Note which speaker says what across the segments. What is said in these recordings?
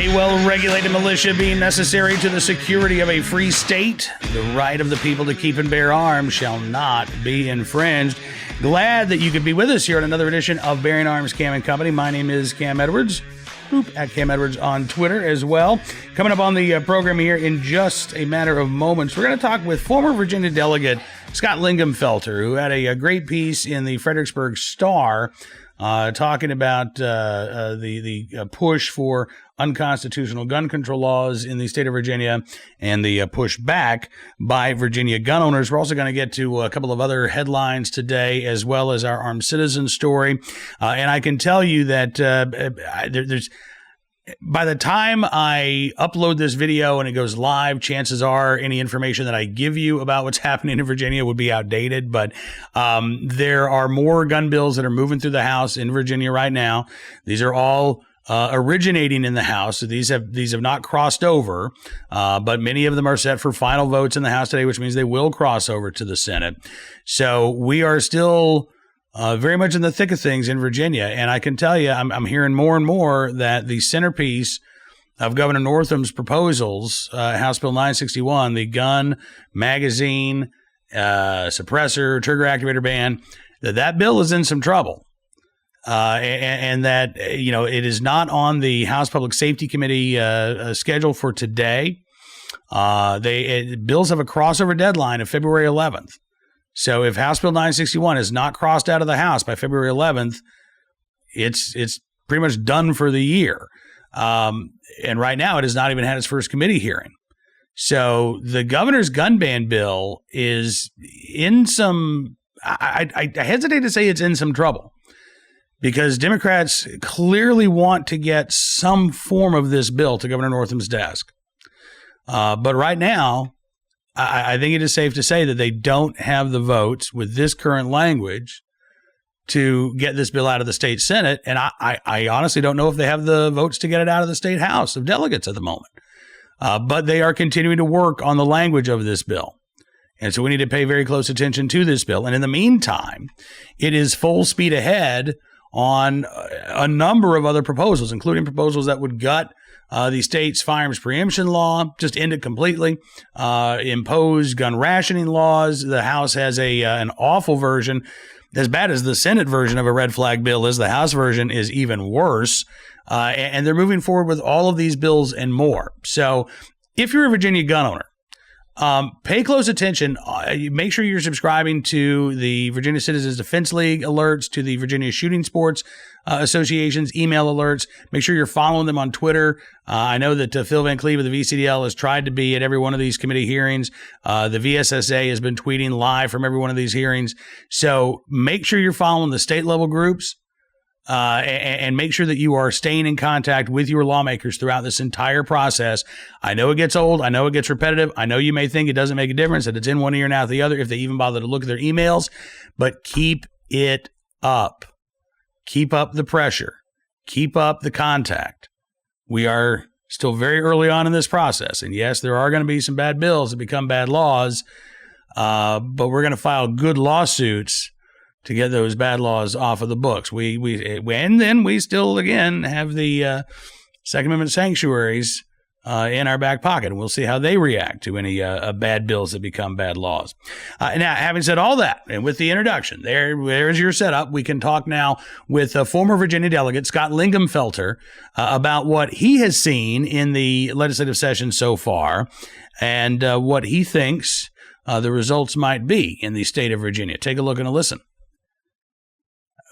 Speaker 1: A well-regulated militia being necessary to the security of a free state, the right of the people to keep and bear arms shall not be infringed. Glad that you could be with us here on another edition of Bearing Arms Cam and Company. My name is Cam Edwards, at Cam Edwards on Twitter as well. Coming up on the program here in just a matter of moments, we're going to talk with former Virginia Delegate Scott Lingamfelter, who had a great piece in the Fredericksburg Star talking about the push for unconstitutional gun control laws in the state of Virginia and the push back by Virginia gun owners. We're also going to get to a couple of other headlines today, as well as our armed citizen story. And I can tell you that there's by the time I upload this video and it goes live, chances are any information that I give you about what's happening in Virginia would be outdated. But there are more gun bills that are moving through the House in Virginia right now. These are all originating in the House. So these have not crossed over, but many of them are set for final votes in the House today, which means they will cross over to the Senate. So we are still very much in the thick of things in Virginia. And I can tell you, I'm hearing more and more that the centerpiece of Governor Northam's proposals, House Bill 961, the gun, magazine, suppressor, trigger activator ban, that bill is in some trouble. And that, it is not on the House Public Safety Committee schedule for today. Bills have a crossover deadline of February 11th. So if House Bill 961 is not crossed out of the House by February 11th, it's pretty much done for the year. And right now, it has not even had its first committee hearing. So the governor's gun ban bill is in some, I hesitate to say it's in some trouble, because Democrats clearly want to get some form of this bill to Governor Northam's desk. But right now, I think it is safe to say that they don't have the votes with this current language to get this bill out of the state Senate. And I honestly don't know if they have the votes to get it out of the state House of Delegates at the moment. But they are continuing to work on the language of this bill. And so we need to pay very close attention to this bill. And in the meantime, it is full speed ahead on a number of other proposals, including proposals that would gut the state's firearms preemption law, just end it completely, impose gun rationing laws. The House has an awful version, as bad as the Senate version of a red flag bill is. The House version is even worse, and they're moving forward with all of these bills and more. So if you're a Virginia gun owner, pay close attention. Make sure you're subscribing to the Virginia Citizens Defense League alerts, to the Virginia Shooting Sports Association's email alerts. Make sure you're following them on Twitter. I know that Phil Van Cleve of the VCDL has tried to be at every one of these committee hearings. The VSSA has been tweeting live from every one of these hearings. So make sure you're following the state level groups. And make sure that you are staying in contact with your lawmakers throughout this entire process. I know it gets old. I know it gets repetitive. I know you may think it doesn't make a difference, that it's in one ear and out the other if they even bother to look at their emails, but keep it up. Keep up the pressure. Keep up the contact. We are still very early on in this process. And yes, there are going to be some bad bills that become bad laws, but we're going to file good lawsuits to get those bad laws off of the books. And then we still, again, have the Second Amendment sanctuaries in our back pocket, and we'll see how they react to any bad bills that become bad laws. Now, having said all that, and with the introduction, there's your setup. We can talk now with former Virginia Delegate Scott Lingamfelter about what he has seen in the legislative session so far, and what he thinks the results might be in the state of Virginia. Take a look and a listen.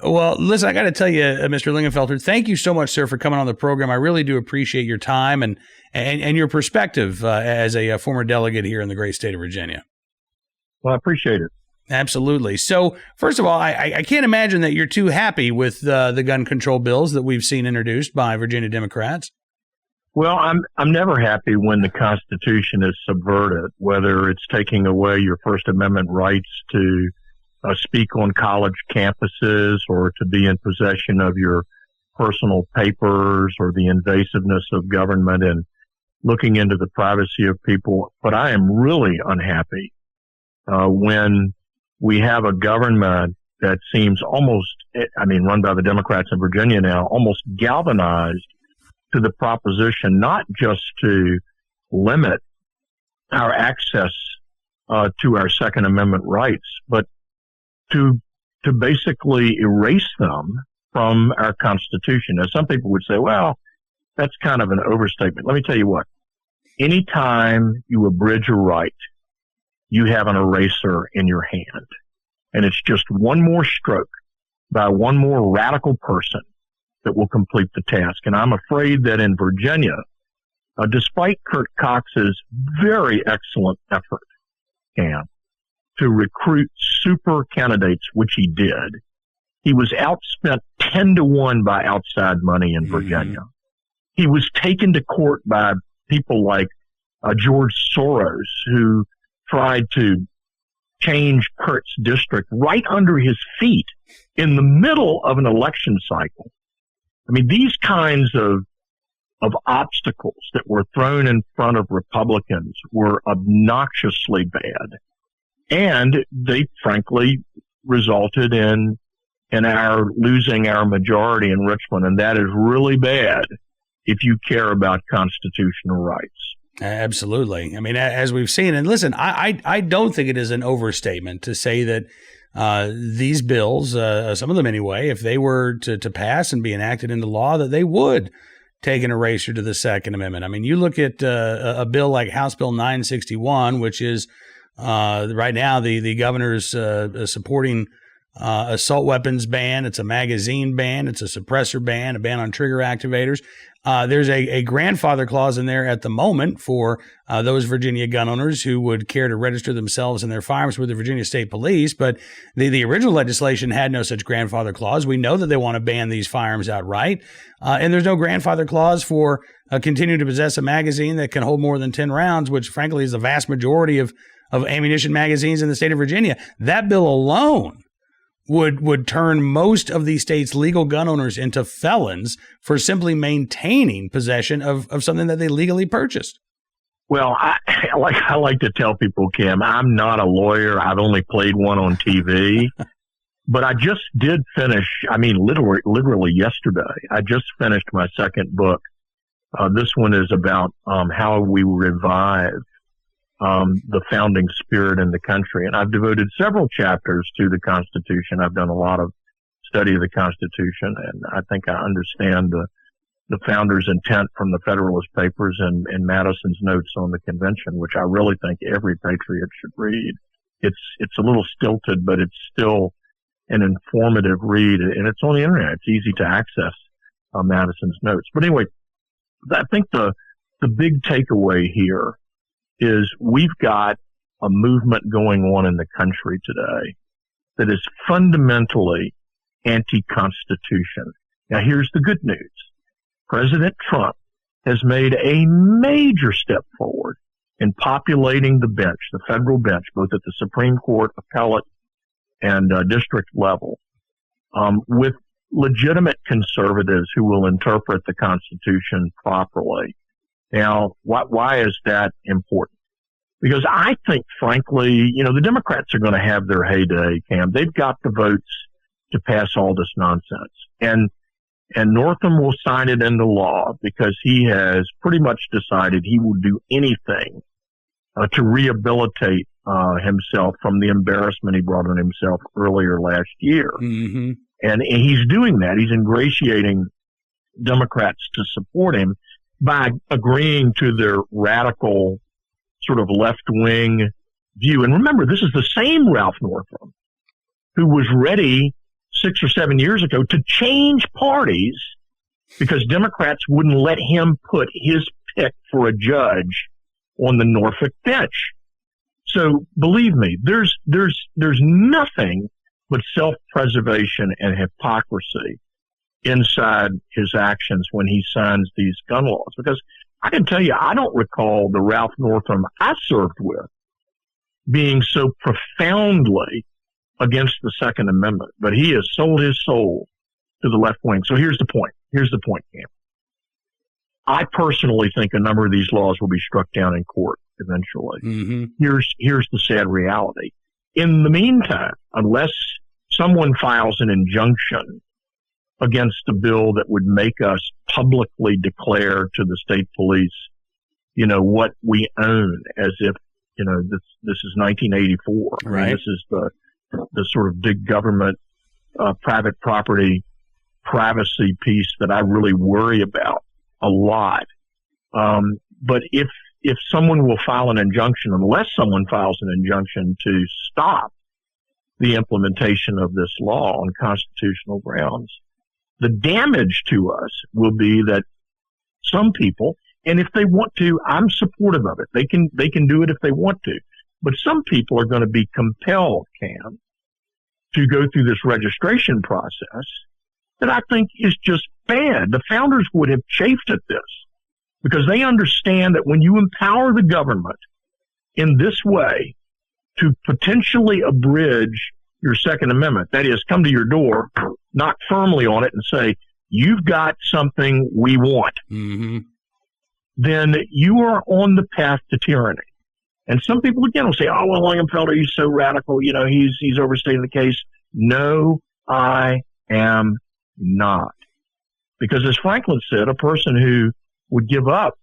Speaker 1: Well, listen, I got to tell you, Mr. Lingamfelter, thank you so much, sir, for coming on the program. I really do appreciate your time and your perspective as a former delegate here in the great state of Virginia.
Speaker 2: Well, I appreciate it.
Speaker 1: Absolutely. So, first of all, I can't imagine that you're too happy with the gun control bills that we've seen introduced by Virginia Democrats.
Speaker 2: Well, I'm never happy when the Constitution is subverted, whether it's taking away your First Amendment rights to speak on college campuses or to be in possession of your personal papers, or the invasiveness of government and looking into the privacy of people. But I am really unhappy when we have a government that seems almost, run by the Democrats in Virginia now, almost galvanized to the proposition not just to limit our access to our Second Amendment rights, but to basically erase them from our Constitution. Now, some people would say, well, that's kind of an overstatement. Let me tell you what. Anytime you abridge a right, you have an eraser in your hand. And it's just one more stroke by one more radical person that will complete the task. And I'm afraid that in Virginia, despite Kurt Cox's very excellent effort, Cam, to recruit super candidates, which he did, he was outspent 10-1 by outside money in Virginia. He was taken to court by people like George Soros, who tried to change Kurt's district right under his feet in the middle of an election cycle. I mean, these kinds of obstacles that were thrown in front of Republicans were obnoxiously bad. And they frankly resulted in our losing our majority in Richmond. And that is really bad if you care about constitutional rights.
Speaker 1: Absolutely. I mean, as we've seen, and listen, I don't think it is an overstatement to say that these bills, some of them anyway, if they were to pass and be enacted into law, that they would take an erasure to the Second Amendment. I mean, you look at a bill like House Bill 961, which is right now the governor's supporting assault weapons ban. It's a magazine ban. It's a suppressor ban, a ban on trigger activators. There's a grandfather clause in there at the moment for those Virginia gun owners who would care to register themselves and their firearms with the Virginia State Police. But the original legislation had no such grandfather clause. We know that they want to ban these firearms outright. And there's no grandfather clause for continuing to possess a magazine that can hold more than 10 rounds, which frankly is the vast majority of ammunition magazines in the state of Virginia. That bill alone would turn most of the state's legal gun owners into felons for simply maintaining possession of something that they legally purchased.
Speaker 2: Well, I like to tell people, Kim, I'm not a lawyer. I've only played one on TV. But I just did finish, literally yesterday, I just finished my second book. This one is about how we revive the founding spirit in the country. And I've devoted several chapters to the Constitution. I've done a lot of study of the Constitution, and I think I understand the founders' intent from the Federalist Papers and Madison's notes on the convention, which I really think every patriot should read. It's a little stilted, but it's still an informative read, and it's on the internet. It's easy to access Madison's notes. But anyway, I think the big takeaway here is we've got a movement going on in the country today that is fundamentally anti-Constitution. Now, here's the good news. President Trump has made a major step forward in populating the bench, the federal bench, both at the Supreme Court, appellate, and district level, with legitimate conservatives who will interpret the Constitution properly. Now, why is that important? Because I think, frankly, the Democrats are going to have their heyday, Cam. They've got the votes to pass all this nonsense. And Northam will sign it into law because he has pretty much decided he will do anything to rehabilitate himself from the embarrassment he brought on himself earlier last year. Mm-hmm. And he's doing that. He's ingratiating Democrats to support him by agreeing to their radical sort of left-wing view. And remember, this is the same Ralph Northam who was ready 6 or 7 years ago to change parties because Democrats wouldn't let him put his pick for a judge on the Norfolk bench. So believe me, there's nothing but self-preservation and hypocrisy inside his actions when he signs these gun laws. Because I can tell you, I don't recall the Ralph Northam I served with being so profoundly against the Second Amendment, but he has sold his soul to the left wing. So here's the point. Cam. I personally think a number of these laws will be struck down in court eventually. Mm-hmm. Here's the sad reality. In the meantime, unless someone files an injunction against a bill that would make us publicly declare to the state police, what we own, as if, this is 1984.
Speaker 1: Right.
Speaker 2: I mean, this is the sort of big government, private property privacy piece that I really worry about a lot. But if someone will file an injunction, unless someone files an injunction to stop the implementation of this law on constitutional grounds, the damage to us will be that some people, and if they want to, I'm supportive of it. They can do it if they want to. But some people are going to be compelled, Cam, to go through this registration process that I think is just bad. The founders would have chafed at this because they understand that when you empower the government in this way to potentially abridge your Second Amendment, that is, come to your door, knock firmly on it and say, you've got something we want, then you are on the path to tyranny. And some people, again, will say, oh, well, Lingamfelter, he's so radical, he's overstating the case. No, I am not. Because as Franklin said, a person who would give up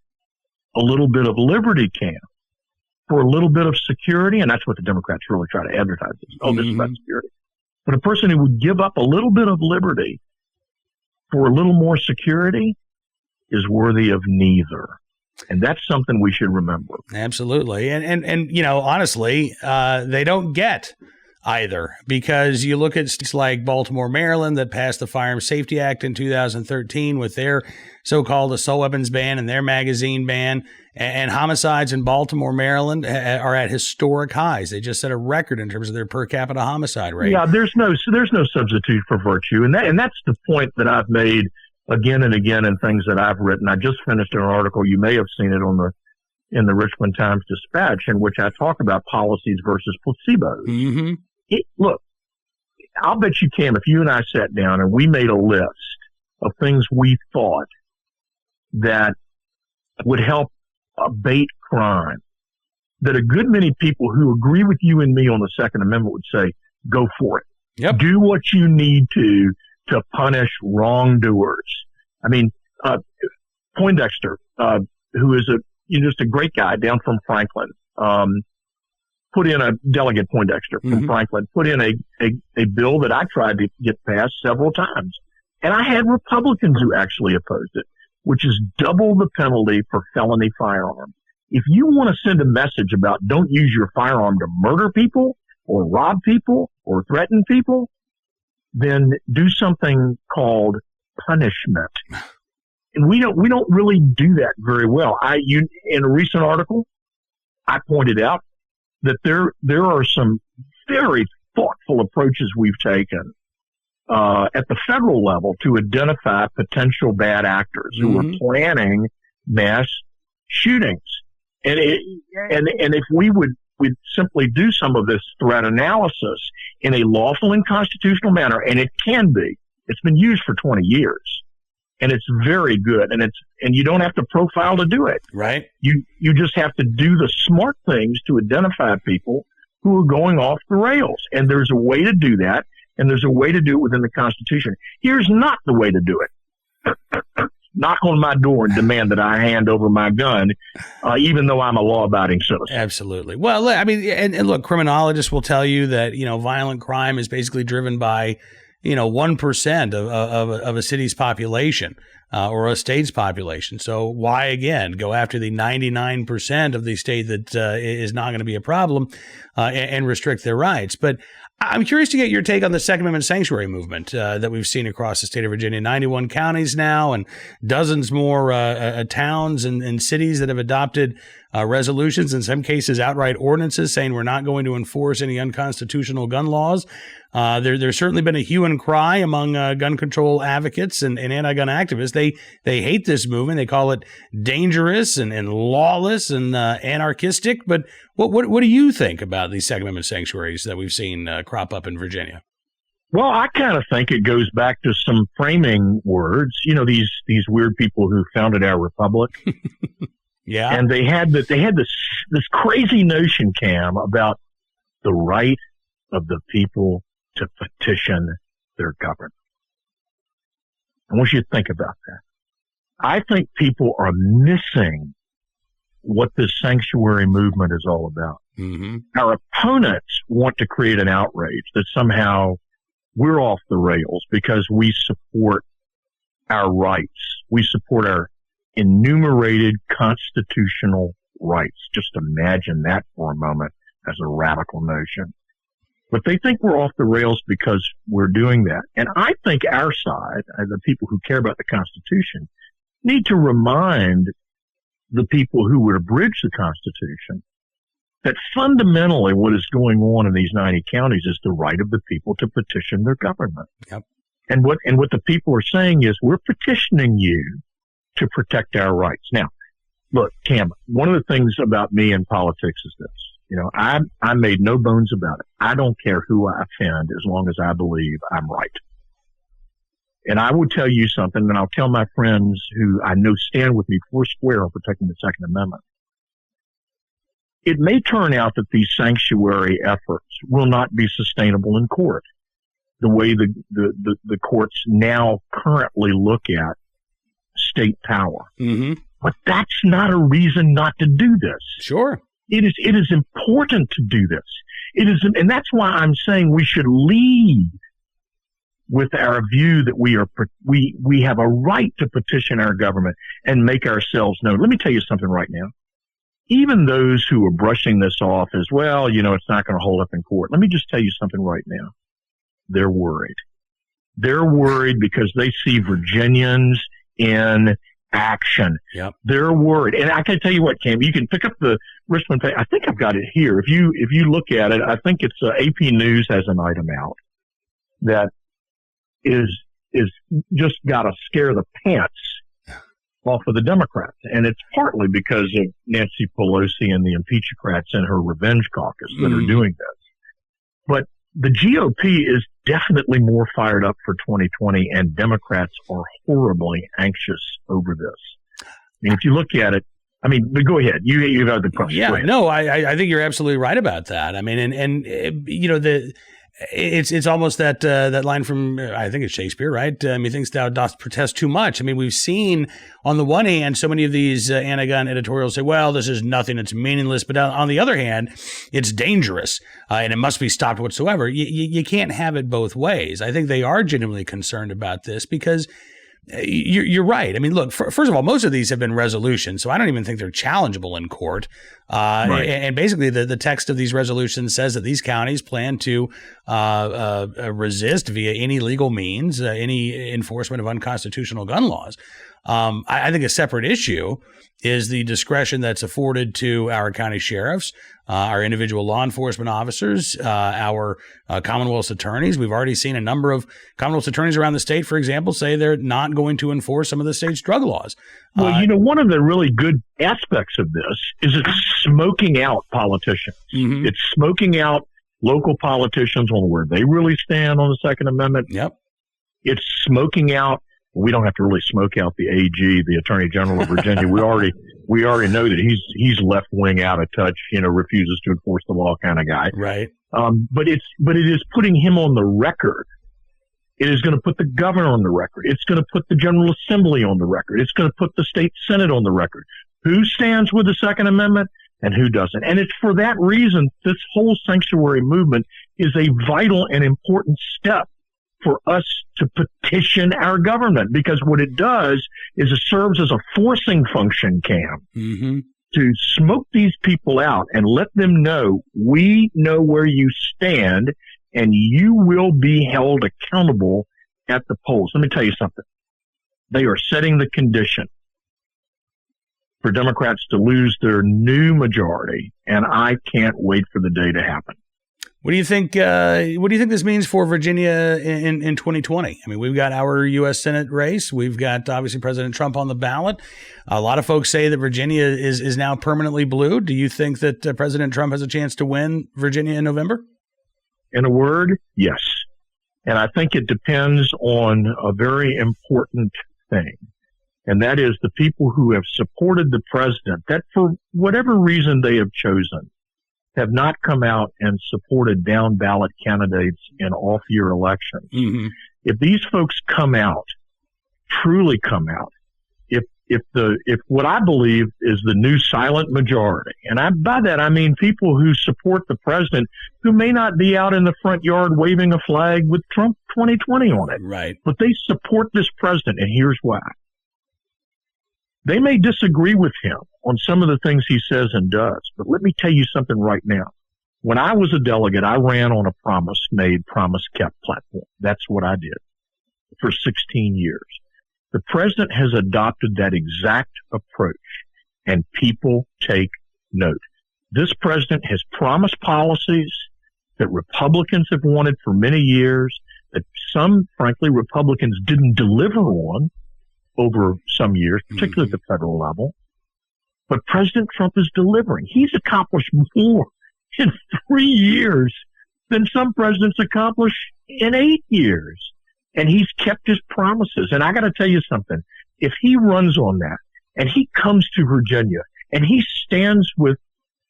Speaker 2: a little bit of liberty can for a little bit of security, and that's what the Democrats really try to advertise. This is about security. But a person who would give up a little bit of liberty for a little more security is worthy of neither. And that's something we should remember.
Speaker 1: Absolutely. And honestly, they don't get either, because you look at states like Baltimore, Maryland, that passed the Firearms Safety Act in 2013 with their so-called assault weapons ban and their magazine ban, and homicides in Baltimore, Maryland are at historic highs. They just set a record in terms of their per capita homicide rate.
Speaker 2: Yeah, there's no substitute for virtue. And that's the point that I've made again and again in things that I've written. I just finished an article, you may have seen it in the Richmond Times-Dispatch, in which I talk about policies versus placebos. Look, I'll bet you, Cam, if you and I sat down and we made a list of things we thought that would help abate crime, that a good many people who agree with you and me on the Second Amendment would say, go for it.
Speaker 1: Yep.
Speaker 2: Do what you need to punish wrongdoers. I mean, Poindexter, who is just a great guy down from Franklin, put in a Delegate Poindexter from Franklin, put in a bill that I tried to get passed several times. And I had Republicans who actually opposed it, which is double the penalty for felony firearm. If you want to send a message about don't use your firearm to murder people or rob people or threaten people, then do something called punishment. And we don't really do that very well. In a recent article, I pointed out that there are some very thoughtful approaches we've taken at the federal level to identify potential bad actors who are planning mass shootings. And if we'd simply do some of this threat analysis in a lawful and constitutional manner, and it can be. It's been used for 20 years, and it's very good, and you don't have to profile to do it.
Speaker 1: Right.
Speaker 2: You just have to do the smart things to identify people who are going off the rails, and there's a way to do that, and there's a way to do it within the Constitution. Here's not the way to do it. Knock on my door and demand that I hand over my gun, even though I'm a law-abiding citizen.
Speaker 1: Absolutely. Well, I mean, and look, criminologists will tell you that, violent crime is basically driven by, 1% of a city's population or a state's population. So why, again, go after the 99% of the state that is not going to be a problem and restrict their rights? But I'm curious to get your take on the Second Amendment sanctuary movement that we've seen across the state of Virginia. 91 counties now and dozens more towns and cities that have adopted resolutions, in some cases outright ordinances, saying we're not going to enforce any unconstitutional gun laws. There's certainly been a hue and cry among gun control advocates and anti-gun activists. They hate this movement. They call it dangerous and lawless and anarchistic. But what do you think about these Second Amendment sanctuaries that we've seen crop up in Virginia?
Speaker 2: Well, I kind of think it goes back to some framing words. These weird people who founded our republic.
Speaker 1: Yeah,
Speaker 2: and they had this crazy notion, Cam, about the right of the people to petition their government. I want you to think about that. I think people are missing what this sanctuary movement is all about.
Speaker 1: Mm-hmm.
Speaker 2: Our opponents want to create an outrage that somehow we're off the rails because we support our rights. We support our enumerated constitutional rights. Just imagine that for a moment as a radical notion. But they think we're off the rails because we're doing that. And I think our side, the people who care about the Constitution, need to remind the people who would abridge the Constitution that fundamentally what is going on in these 90 counties is the right of the people to petition their government.
Speaker 1: Yep.
Speaker 2: And what the people are saying is, we're petitioning you to protect our rights. Now, look, Cam, one of the things about me in politics is this. You know, I made no bones about it. I don't care who I offend as long as I believe I'm right. And I will tell you something, and I'll tell my friends who I know stand with me four square on protecting the Second Amendment. It may turn out that these sanctuary efforts will not be sustainable in court, the way the courts now currently look at state power.
Speaker 1: Mm-hmm.
Speaker 2: But that's not a reason not to do this.
Speaker 1: Sure.
Speaker 2: It is important to do this. And that's why I'm saying we should lead with our view that we have a right to petition our government and make ourselves known. Let me tell you something right now. Even those who are brushing this off as, well, you know, it's not going to hold up in court. Let me just tell you something right now. They're worried. They're worried because they see Virginians in action.
Speaker 1: Yep.
Speaker 2: They're worried. And I can tell you what, Cam, you can pick up the Richmond paper. I think I've got it here. If you look at it, I think it's AP News has an item out that is just got to scare the pants off of the Democrats. And it's partly because of Nancy Pelosi and the impeachocrats and her revenge caucus that are doing this. But the GOP is definitely more fired up for 2020, and Democrats are horribly anxious over this. I mean, if you look at it, I mean, but go ahead. You've had the question.
Speaker 1: Yeah, no, I think you're absolutely right about that. I mean, and you know, it's almost that line from, I think it's Shakespeare, right? Methinks thou dost protest too much. I mean, we've seen on the one hand, so many of these anti-gun editorials say, well, this is nothing, it's meaningless. But on the other hand, it's dangerous and it must be stopped whatsoever. You can't have it both ways. I think they are genuinely concerned about this because you're right. I mean, look, first of all, most of these have been resolutions, so I don't even think they're challengeable in court. Right. And basically, the text of these resolutions says that these counties plan to resist via any legal means any enforcement of unconstitutional gun laws. I think a separate issue is the discretion that's afforded to our county sheriffs, our individual law enforcement officers, our Commonwealth's attorneys. We've already seen a number of Commonwealth's attorneys around the state, for example, say they're not going to enforce some of the state's drug laws.
Speaker 2: Well, you know, one of the really good aspects of this is it's smoking out politicians. Mm-hmm. It's smoking out local politicians on where they really stand on the Second Amendment.
Speaker 1: Yep.
Speaker 2: It's smoking out. We don't have to really smoke out the AG, the Attorney General of Virginia. We already know that he's left wing, out of touch, you know, refuses to enforce the law kind of guy.
Speaker 1: Right.
Speaker 2: But it is putting him on the record. It is going to put the governor on the record. It's going to put the General Assembly on the record. It's going to put the state Senate on the record. Who stands with the Second Amendment and who doesn't? And it's for that reason this whole sanctuary movement is a vital and important step for us to petition our government, because what it does is it serves as a forcing function, Cam, to smoke these people out and let them know we know where you stand and you will be held accountable at the polls. Let me tell you something. They are setting the condition for Democrats to lose their new majority, and I can't wait for the day to happen.
Speaker 1: What do you think? What do you think this means for Virginia in 2020? I mean, we've got our U.S. Senate race. We've got obviously President Trump on the ballot. A lot of folks say that Virginia is now permanently blue. Do you think that President Trump has a chance to win Virginia in November?
Speaker 2: In a word, yes. And I think it depends on a very important thing, and that is the people who have supported the president, that for whatever reason they have chosen, have not come out and supported down ballot candidates in off year elections. Mm-hmm. If these folks come out, truly come out, if if what I believe is the new silent majority, and by that I mean people who support the president who may not be out in the front yard waving a flag with Trump 2020 on it,
Speaker 1: right?
Speaker 2: But they support this president, and here's why. They may disagree with him on some of the things he says and does, but let me tell you something right now. When I was a delegate, I ran on a promise made, promise kept platform. That's what I did for 16 years. The president has adopted that exact approach, and people take note. This president has promised policies that Republicans have wanted for many years, that some, frankly, Republicans didn't deliver on over some years, particularly at the federal level. But President Trump is delivering. He's accomplished more in 3 years than some presidents accomplish in 8 years. And he's kept his promises. And I got to tell you something. If he runs on that and he comes to Virginia and he stands with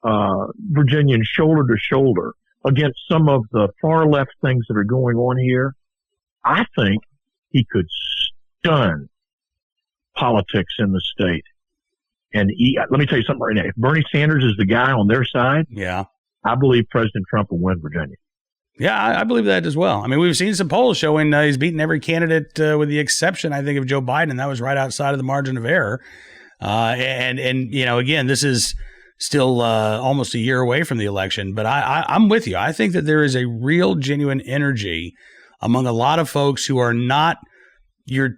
Speaker 2: Virginians shoulder to shoulder against some of the far left things that are going on here, I think he could stun politics in the state. And let me tell you something right now. If Bernie Sanders is the guy on their side,
Speaker 1: yeah,
Speaker 2: I believe President Trump will win Virginia.
Speaker 1: Yeah, I believe that as well. I mean, we've seen some polls showing he's beaten every candidate with the exception, I think, of Joe Biden, and that was right outside of the margin of error. And you know, again, this is still almost a year away from the election, but I'm with you. I think that there is a real, genuine energy among a lot of folks who are not your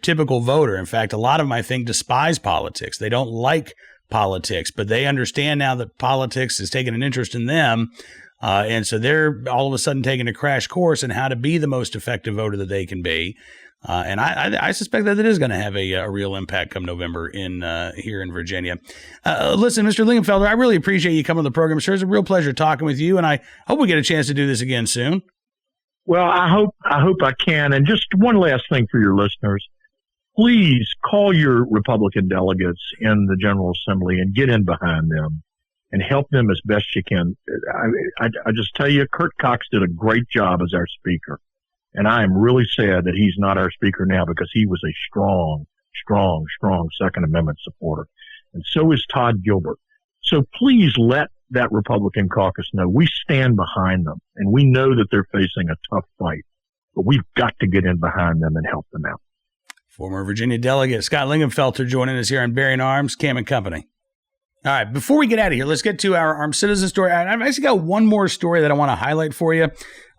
Speaker 1: typical voter. In fact, a lot of them, I think, despise politics. They don't like politics, but they understand now that politics has taken an interest in them. And so they're all of a sudden taking a crash course in how to be the most effective voter that they can be. And I suspect that it is going to have a real impact come November here in Virginia. Listen, Mr. Lingamfelter, I really appreciate you coming on the program, sir. It's a real pleasure talking with you, and I hope we get a chance to do this again soon.
Speaker 2: Well, I hope I can. And just one last thing for your listeners. Please call your Republican delegates in the General Assembly and get in behind them and help them as best you can. I just tell you, Kurt Cox did a great job as our speaker. And I am really sad that he's not our speaker now, because he was a strong Second Amendment supporter. And so is Todd Gilbert. So please let that Republican caucus know we stand behind them, and we know that they're facing a tough fight, but we've got to get in behind them and help them out.
Speaker 1: Former Virginia delegate Scott Lingamfelter joining us here on Bearing Arms, Cam and Company. All right, before we get out of here, let's get to our armed citizen story. I've actually got one more story that I want to highlight for you.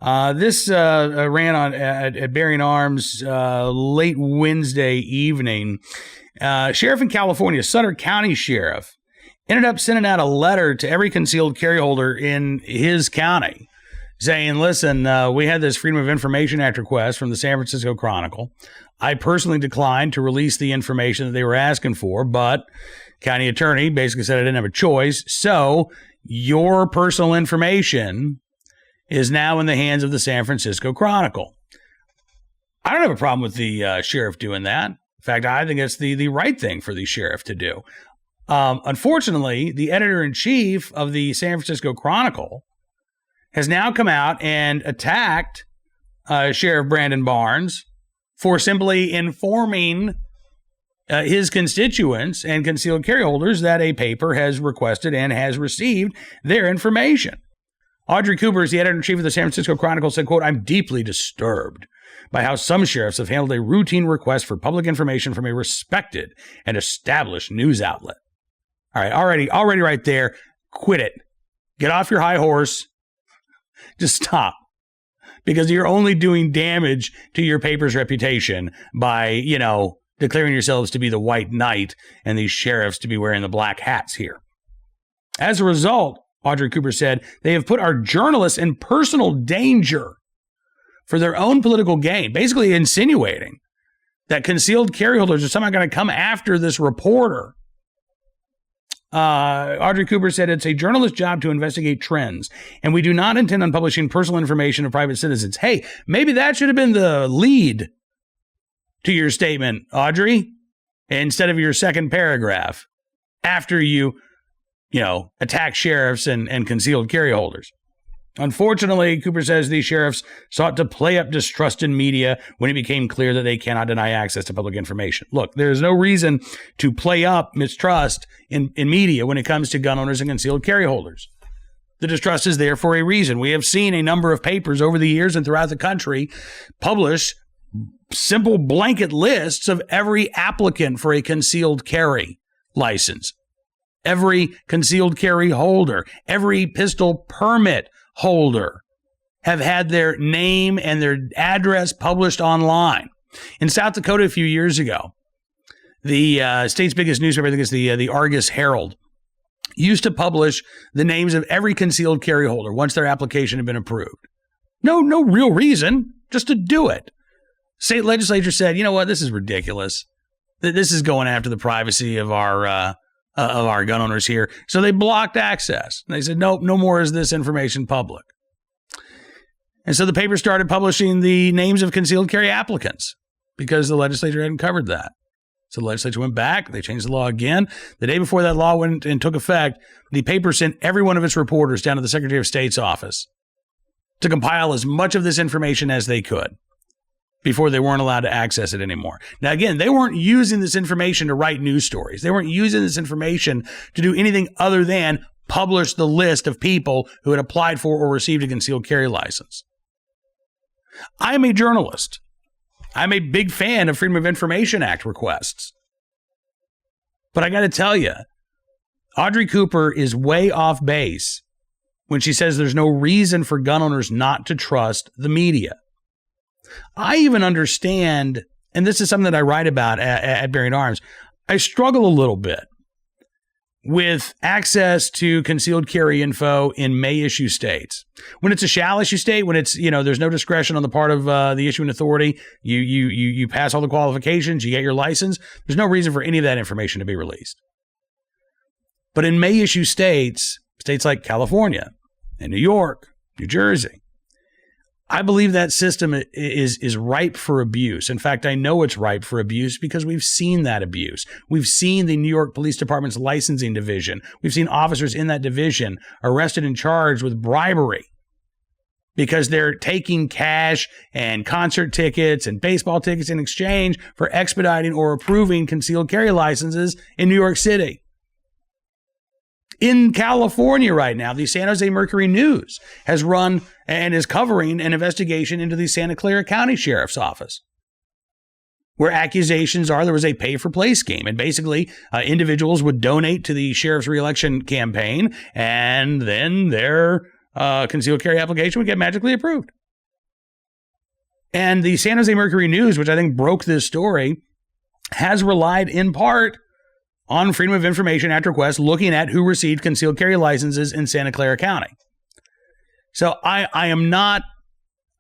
Speaker 1: This ran on at Bearing Arms late Wednesday evening. Sheriff in California, Sutter County Sheriff, ended up sending out a letter to every concealed carry holder in his county saying, listen, we had this Freedom of Information Act request from the San Francisco Chronicle. I personally declined to release the information that they were asking for, but county attorney basically said I didn't have a choice. So your personal information is now in the hands of the San Francisco Chronicle. I don't have a problem with the sheriff doing that. In fact, I think it's the right thing for the sheriff to do. Unfortunately, the editor-in-chief of the San Francisco Chronicle has now come out and attacked Sheriff Brandon Barnes for simply informing his constituents and concealed carry holders that a paper has requested and has received their information. Audrey Cooper is the editor-in-chief of the San Francisco Chronicle, said, quote, I'm deeply disturbed by how some sheriffs have handled a routine request for public information from a respected and established news outlet. All right, already right there, quit it. Get off your high horse. Just stop. Because you're only doing damage to your paper's reputation by, declaring yourselves to be the white knight and these sheriffs to be wearing the black hats here. As a result, Audrey Cooper said, they have put our journalists in personal danger for their own political gain, basically insinuating that concealed carry holders are somehow going to come after this reporter. Audrey Cooper said it's a journalist's job to investigate trends, and we do not intend on publishing personal information of private citizens. Hey, maybe that should have been the lead to your statement, Audrey, instead of your second paragraph after you attack sheriffs and concealed carry holders. Unfortunately, Cooper says these sheriffs sought to play up distrust in media when it became clear that they cannot deny access to public information. Look, there's no reason to play up mistrust in media when it comes to gun owners and concealed carry holders. The distrust is there for a reason. We have seen a number of papers over the years and throughout the country publish simple blanket lists of every applicant for a concealed carry license, every concealed carry holder, every pistol permit holder have had their name and their address published online. In South Dakota a few years ago, the state's biggest newspaper, I think it's the Argus Herald, used to publish the names of every concealed carry holder once their application had been approved. No real reason, just to do it. State legislature said, you know what, this is ridiculous. This is going after the privacy of our gun owners here. So they blocked access. They said, no more is this information public. And so the paper started publishing the names of concealed carry applicants because the legislature hadn't covered that. So the legislature went back. They changed the law again. The day before that law went and took effect, the paper sent every one of its reporters down to the Secretary of State's office to compile as much of this information as they could before they weren't allowed to access it anymore. Now, again, they weren't using this information to write news stories. They weren't using this information to do anything other than publish the list of people who had applied for or received a concealed carry license. I am a journalist. I'm a big fan of Freedom of Information Act requests. But I got to tell you, Audrey Cooper is way off base when she says there's no reason for gun owners not to trust the media. I even understand, and this is something that I write about at Bearing Arms, I struggle a little bit with access to concealed carry info in may issue states. When it's a shall issue state, when it's, there's no discretion on the part of the issuing authority, you pass all the qualifications, you get your license, there's no reason for any of that information to be released. But in may issue states like California and New York, New Jersey, I believe that system is ripe for abuse. In fact, I know it's ripe for abuse because we've seen that abuse. We've seen the New York Police Department's licensing division. We've seen officers in that division arrested and charged with bribery because they're taking cash and concert tickets and baseball tickets in exchange for expediting or approving concealed carry licenses in New York City. In California right now, the San Jose Mercury News has run and is covering an investigation into the Santa Clara County Sheriff's Office, where accusations are there was a pay-for-play scheme. And basically, individuals would donate to the sheriff's reelection campaign, and then their concealed carry application would get magically approved. And the San Jose Mercury News, which I think broke this story, has relied in part on Freedom of Information Act requests looking at who received concealed carry licenses in Santa Clara County. So I am not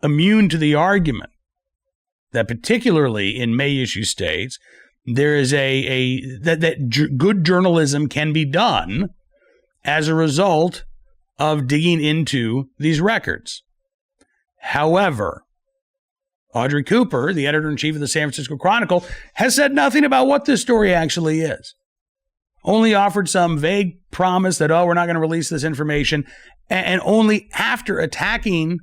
Speaker 1: immune to the argument that particularly in may issue states, there is good journalism can be done as a result of digging into these records. However, Audrey Cooper, the editor-in-chief of the San Francisco Chronicle, has said nothing about what this story actually is. Only offered some vague promise that, we're not going to release this information, and only after attacking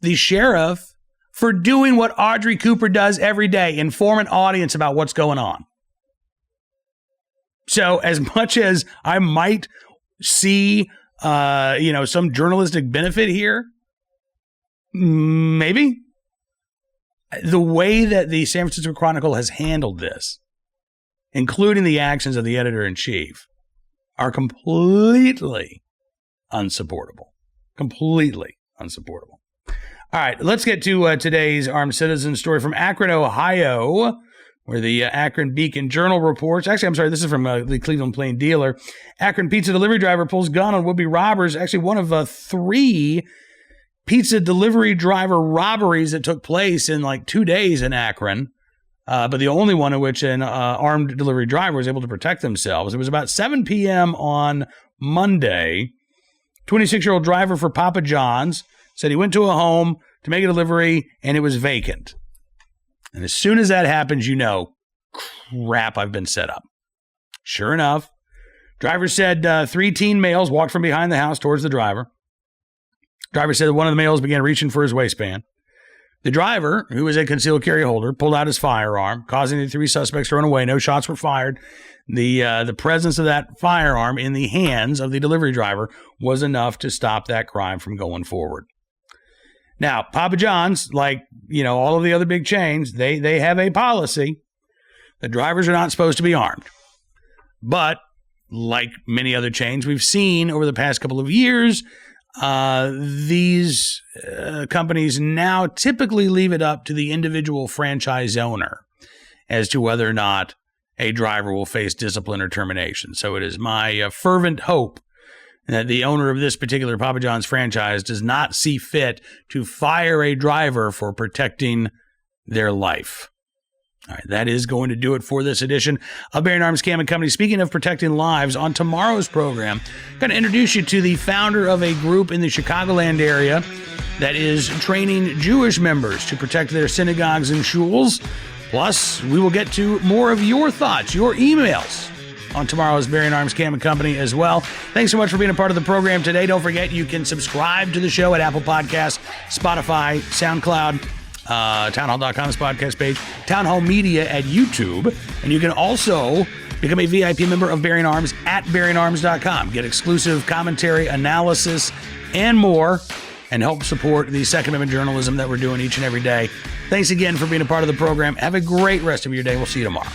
Speaker 1: the sheriff for doing what Audrey Cooper does every day, inform an audience about what's going on. So as much as I might see, some journalistic benefit here, maybe, the way that the San Francisco Chronicle has handled this, including the actions of the editor-in-chief, are completely unsupportable. Completely unsupportable. All right, let's get to today's Armed Citizen story from Akron, Ohio, where the Akron Beacon Journal reports. Actually, I'm sorry, this is from the Cleveland Plain Dealer. Akron pizza delivery driver pulls gun on would-be robbers. Actually, one of 3 pizza delivery driver robberies that took place in 2 days in Akron. But the only one in which an armed delivery driver was able to protect themselves. It was about 7 p.m. on Monday. 26-year-old driver for Papa John's said he went to a home to make a delivery, and it was vacant. And as soon as that happens, crap, I've been set up. Sure enough, driver said 3 teen males walked from behind the house towards the driver. Driver said that one of the males began reaching for his waistband. The driver, who was a concealed carry holder, pulled out his firearm, causing the three suspects to run away. No shots were fired. The presence of that firearm in the hands of the delivery driver was enough to stop that crime from going forward. Now, Papa John's, like, all of the other big chains, they have a policy that drivers are not supposed to be armed. But like many other chains we've seen over the past couple of years, these companies now typically leave it up to the individual franchise owner as to whether or not a driver will face discipline or termination. So it is my fervent hope that the owner of this particular Papa John's franchise does not see fit to fire a driver for protecting their life. All right, that is going to do it for this edition of Bearing Arms Cam & Company. Speaking of protecting lives, on tomorrow's program, I'm going to introduce you to the founder of a group in the Chicagoland area that is training Jewish members to protect their synagogues and shuls. Plus, we will get to more of your thoughts, your emails on tomorrow's Bearing Arms Cam & Company as well. Thanks so much for being a part of the program today. Don't forget, you can subscribe to the show at Apple Podcasts, Spotify, SoundCloud, townhall.com's podcast page, Townhall Media at YouTube, and you can also become a VIP member of Bearing Arms at bearingarms.com. Get exclusive commentary, analysis, and more, and help support the Second Amendment journalism that we're doing each and every day. Thanks again for being a part of the program. Have a great rest of your day. We'll see you tomorrow.